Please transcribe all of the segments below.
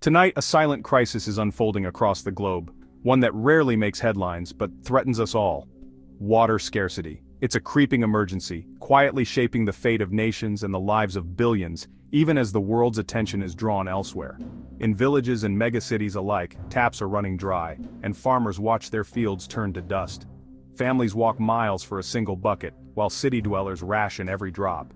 Tonight, a silent crisis is unfolding across the globe, one that rarely makes headlines but threatens us all. Water scarcity. It's a creeping emergency, quietly shaping the fate of nations and the lives of billions, even as the world's attention is drawn elsewhere. In villages and megacities alike, taps are running dry, and farmers watch their fields turn to dust. Families walk miles for a single bucket, while city dwellers ration every drop.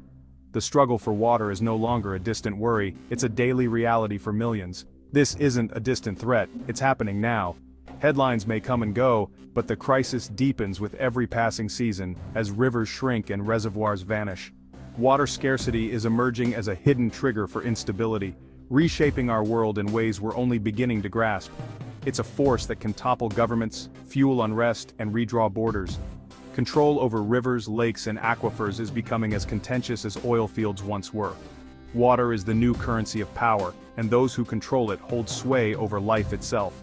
The struggle for water is no longer a distant worry, it's a daily reality for millions. This isn't a distant threat, it's happening now. Headlines may come and go, but the crisis deepens with every passing season, as rivers shrink and reservoirs vanish. Water scarcity is emerging as a hidden trigger for instability, reshaping our world in ways we're only beginning to grasp. It's a force that can topple governments, fuel unrest, and redraw borders. Control over rivers, lakes, and aquifers is becoming as contentious as oil fields once were. Water is the new currency of power, and those who control it hold sway over life itself.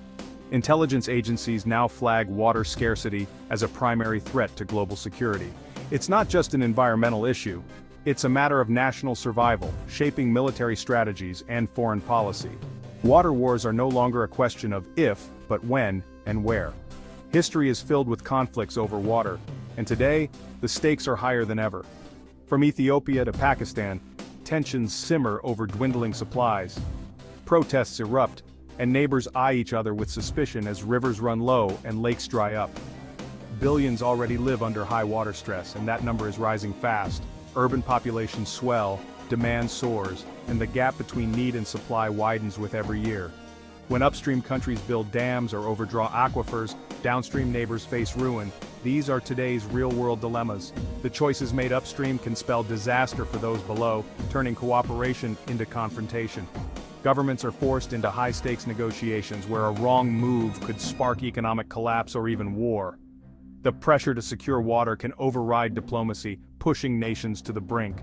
Intelligence agencies now flag water scarcity as a primary threat to global security. It's not just an environmental issue, it's a matter of national survival, shaping military strategies and foreign policy. Water wars are no longer a question of if, but when and where. History is filled with conflicts over water, and today, the stakes are higher than ever. From Ethiopia to Pakistan, tensions simmer over dwindling supplies. Protests erupt, and neighbors eye each other with suspicion as rivers run low and lakes dry up. Billions already live under high water stress, and that number is rising fast. Urban populations swell, demand soars, and the gap between need and supply widens with every year. When upstream countries build dams or overdraw aquifers, downstream neighbors face ruin. These are today's real-world dilemmas. The choices made upstream can spell disaster for those below, turning cooperation into confrontation. Governments are forced into high-stakes negotiations where a wrong move could spark economic collapse or even war. The pressure to secure water can override diplomacy, pushing nations to the brink.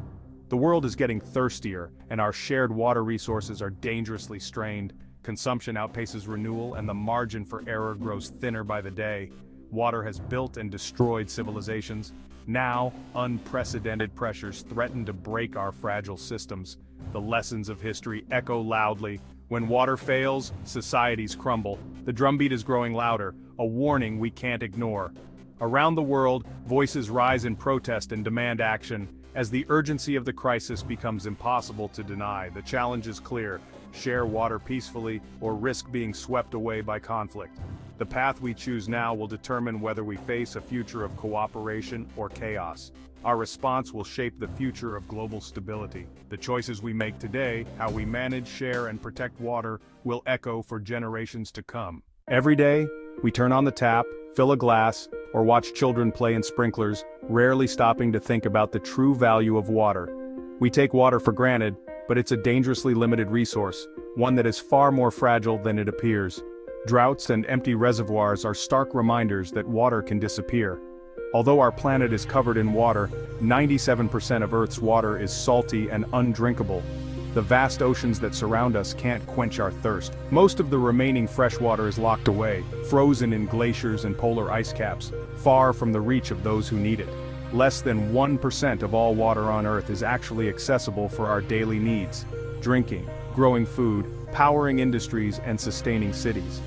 The world is getting thirstier, and our shared water resources are dangerously strained. Consumption outpaces renewal, and the margin for error grows thinner by the day. Water has built and destroyed civilizations. Now, unprecedented pressures threaten to break our fragile systems. The lessons of history echo loudly. When water fails, societies crumble. The drumbeat is growing louder, a warning we can't ignore. Around the world, voices rise in protest and demand action. As the urgency of the crisis becomes impossible to deny, the challenge is clear: share water peacefully or risk being swept away by conflict. The path we choose now will determine whether we face a future of cooperation or chaos. Our response will shape the future of global stability. The choices we make today, how we manage, share, and protect water, will echo for generations to come. Every day, we turn on the tap, fill a glass, or watch children play in sprinklers, rarely stopping to think about the true value of water. We take water for granted, but it's a dangerously limited resource, one that is far more fragile than it appears. Droughts and empty reservoirs are stark reminders that water can disappear. Although our planet is covered in water, 97% of Earth's water is salty and undrinkable. The vast oceans that surround us can't quench our thirst. Most of the remaining fresh water is locked away, frozen in glaciers and polar ice caps, far from the reach of those who need it. Less than 1% of all water on Earth is actually accessible for our daily needs: drinking, growing food, powering industries, and sustaining cities.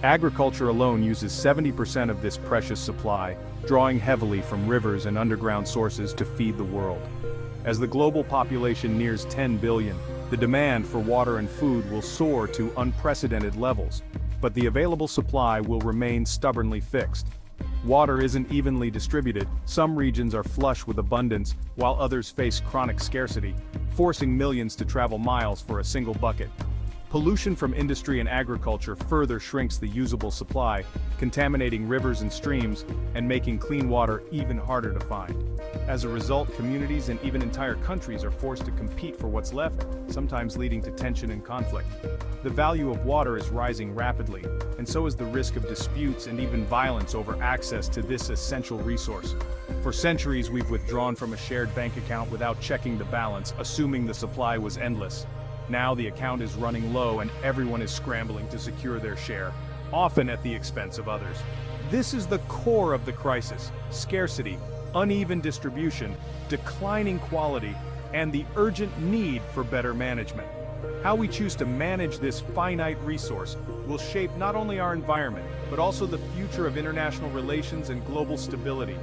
Agriculture alone uses 70% of this precious supply, drawing heavily from rivers and underground sources to feed the world. As the global population nears 10 billion, the demand for water and food will soar to unprecedented levels, but the available supply will remain stubbornly fixed. Water isn't evenly distributed. Some regions are flush with abundance, while others face chronic scarcity, forcing millions to travel miles for a single bucket. Pollution from industry and agriculture further shrinks the usable supply, contaminating rivers and streams, and making clean water even harder to find. As a result, communities and even entire countries are forced to compete for what's left, sometimes leading to tension and conflict. The value of water is rising rapidly, and so is the risk of disputes and even violence over access to this essential resource. For centuries, we've withdrawn from a shared bank account without checking the balance, assuming the supply was endless. Now the account is running low and everyone is scrambling to secure their share, often at the expense of others. This is the core of the crisis: scarcity, uneven distribution, declining quality, and the urgent need for better management. How we choose to manage this finite resource will shape not only our environment, but also the future of international relations and global stability.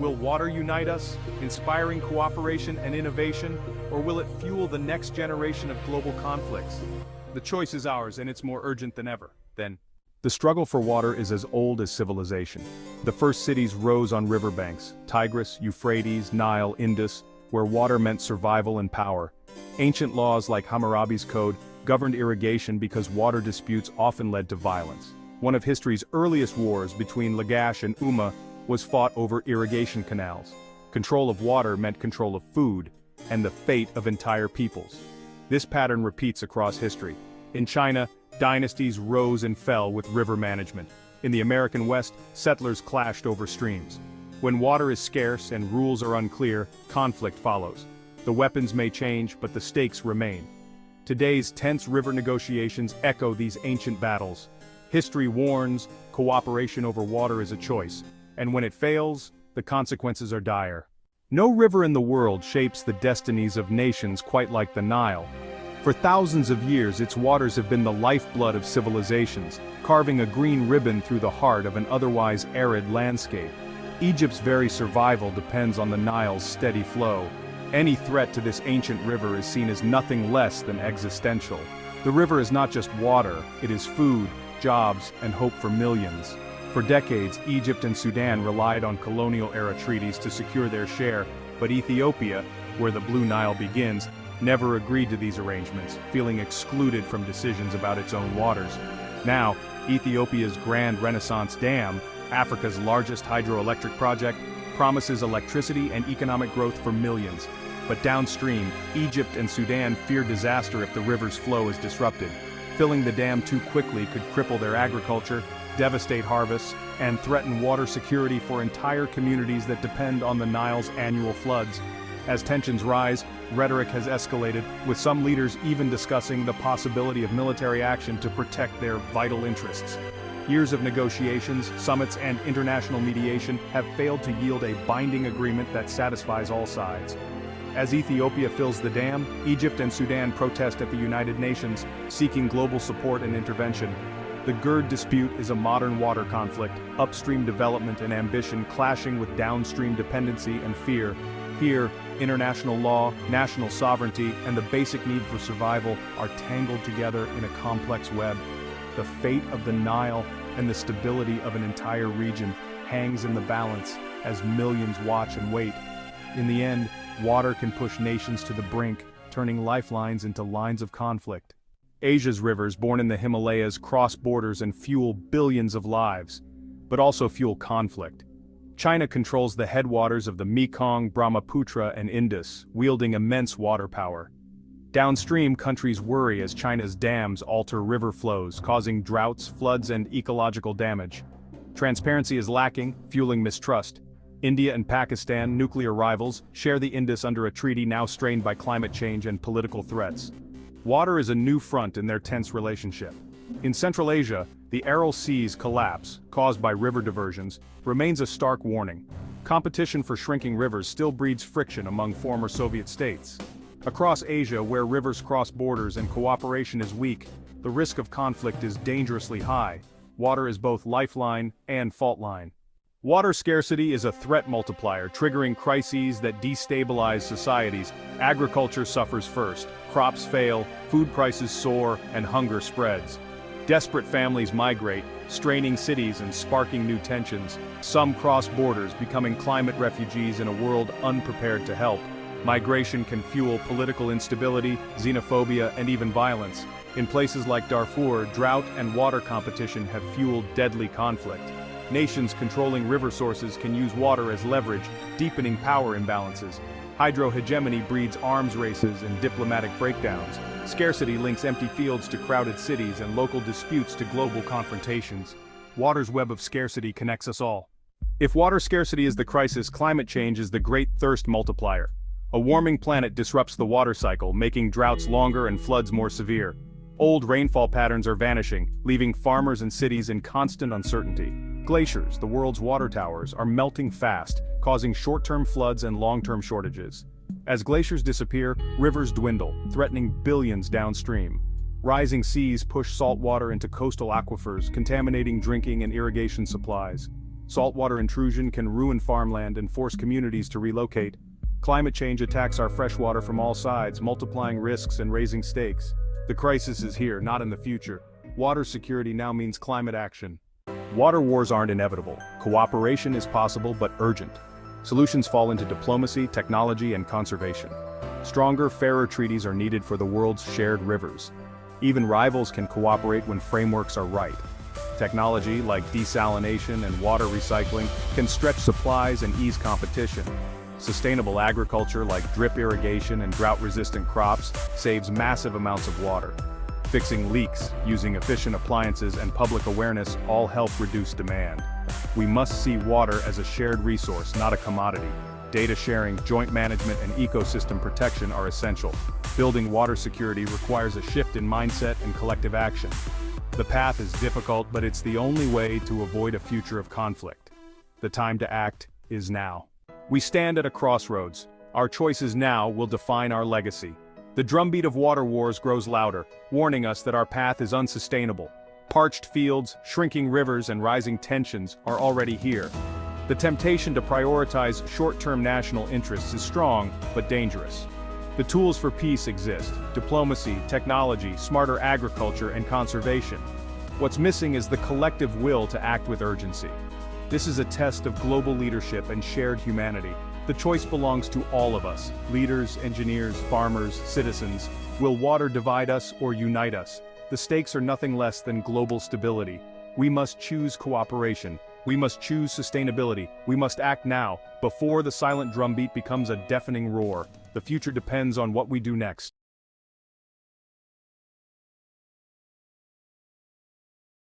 Will water unite us, inspiring cooperation and innovation, or will it fuel the next generation of global conflicts? The choice is ours, and it's more urgent than ever. The struggle for water is as old as civilization. The first cities rose on riverbanks, Tigris, Euphrates, Nile, Indus, where water meant survival and power. Ancient laws like Hammurabi's Code governed irrigation because water disputes often led to violence. One of history's earliest wars between Lagash and Umma was fought over irrigation canals. Control of water meant control of food, and the fate of entire peoples. This pattern repeats across history. In China, dynasties rose and fell with river management. In the American West, settlers clashed over streams. When water is scarce and rules are unclear, conflict follows. The weapons may change, but the stakes remain. Today's tense river negotiations echo these ancient battles. History warns, cooperation over water is a choice, and when it fails, the consequences are dire. No river in the world shapes the destinies of nations quite like the Nile. For thousands of years, its waters have been the lifeblood of civilizations, carving a green ribbon through the heart of an otherwise arid landscape. Egypt's very survival depends on the Nile's steady flow. Any threat to this ancient river is seen as nothing less than existential. The river is not just water, it is food, jobs, and hope for millions. For decades, Egypt and Sudan relied on colonial-era treaties to secure their share, but Ethiopia, where the Blue Nile begins, never agreed to these arrangements, feeling excluded from decisions about its own waters. Now, Ethiopia's Grand Renaissance Dam, Africa's largest hydroelectric project, promises electricity and economic growth for millions. But downstream, Egypt and Sudan fear disaster if the river's flow is disrupted. Filling the dam too quickly could cripple their agriculture, devastate harvests, and threaten water security for entire communities that depend on the Nile's annual floods. As tensions rise, rhetoric has escalated, with some leaders even discussing the possibility of military action to protect their vital interests. Years of negotiations, summits, and international mediation have failed to yield a binding agreement that satisfies all sides. As Ethiopia fills the dam, Egypt and Sudan protest at the United Nations, seeking global support and intervention. The GERD dispute is a modern water conflict, upstream development and ambition clashing with downstream dependency and fear. Here, international law, national sovereignty, and the basic need for survival are tangled together in a complex web. The fate of the Nile and the stability of an entire region hangs in the balance as millions watch and wait. In the end, water can push nations to the brink, turning lifelines into lines of conflict. Asia's rivers, born in the Himalayas, cross borders and fuel billions of lives, but also fuel conflict. China controls the headwaters of the Mekong, Brahmaputra, and Indus, wielding immense water power. Downstream, countries worry as China's dams alter river flows, causing droughts, floods, and ecological damage. Transparency is lacking, fueling mistrust. India and Pakistan, nuclear rivals, share the Indus under a treaty now strained by climate change and political threats. Water is a new front in their tense relationship. In Central Asia, the Aral Sea's collapse, caused by river diversions, remains a stark warning. Competition for shrinking rivers still breeds friction among former Soviet states. Across Asia, where rivers cross borders and cooperation is weak, the risk of conflict is dangerously high. Water is both lifeline and fault line. Water scarcity is a threat multiplier, triggering crises that destabilize societies. Agriculture suffers first, crops fail, food prices soar, and hunger spreads. Desperate families migrate, straining cities and sparking new tensions. Some cross borders, becoming climate refugees in a world unprepared to help. Migration can fuel political instability, xenophobia, and even violence. In places like Darfur, drought and water competition have fueled deadly conflict. Nations controlling river sources can use water as leverage, deepening power imbalances. Hydrohegemony breeds arms races and diplomatic breakdowns. Scarcity links empty fields to crowded cities and local disputes to global confrontations. Water's web of scarcity connects us all. If water scarcity is the crisis, climate change is the great thirst multiplier. A warming planet disrupts the water cycle, making droughts longer and floods more severe. Old rainfall patterns are vanishing, leaving farmers and cities in constant uncertainty. Glaciers, the world's water towers, are melting fast, causing short-term floods and long-term shortages. As glaciers disappear, rivers dwindle, threatening billions downstream. Rising seas push salt water into coastal aquifers, contaminating drinking and irrigation supplies. Saltwater intrusion can ruin farmland and force communities to relocate. Climate change attacks our freshwater from all sides, multiplying risks and raising stakes. The crisis is here, not in the future. Water security now means climate action. Water wars aren't inevitable. Cooperation is possible but urgent. Solutions fall into diplomacy, technology, and conservation. Stronger, fairer treaties are needed for the world's shared rivers. Even rivals can cooperate when frameworks are right. Technology like desalination and water recycling can stretch supplies and ease competition. Sustainable agriculture like drip irrigation and drought-resistant crops saves massive amounts of water. Fixing leaks, using efficient appliances, and public awareness all help reduce demand. We must see water as a shared resource, not a commodity. Data sharing, joint management, and ecosystem protection are essential. Building water security requires a shift in mindset and collective action. The path is difficult, but it's the only way to avoid a future of conflict. The time to act is now. We stand at a crossroads. Our choices now will define our legacy. The drumbeat of water wars grows louder, warning us that our path is unsustainable. Parched fields, shrinking rivers, and rising tensions are already here. The temptation to prioritize short-term national interests is strong, but dangerous. The tools for peace exist: diplomacy, technology, smarter agriculture, and conservation. What's missing is the collective will to act with urgency. This is a test of global leadership and shared humanity. The choice belongs to all of us: leaders, engineers, farmers, citizens. Will water divide us or unite us? The stakes are nothing less than global stability. We must choose cooperation. We must choose sustainability. We must act now, before the silent drumbeat becomes a deafening roar. The future depends on what we do next.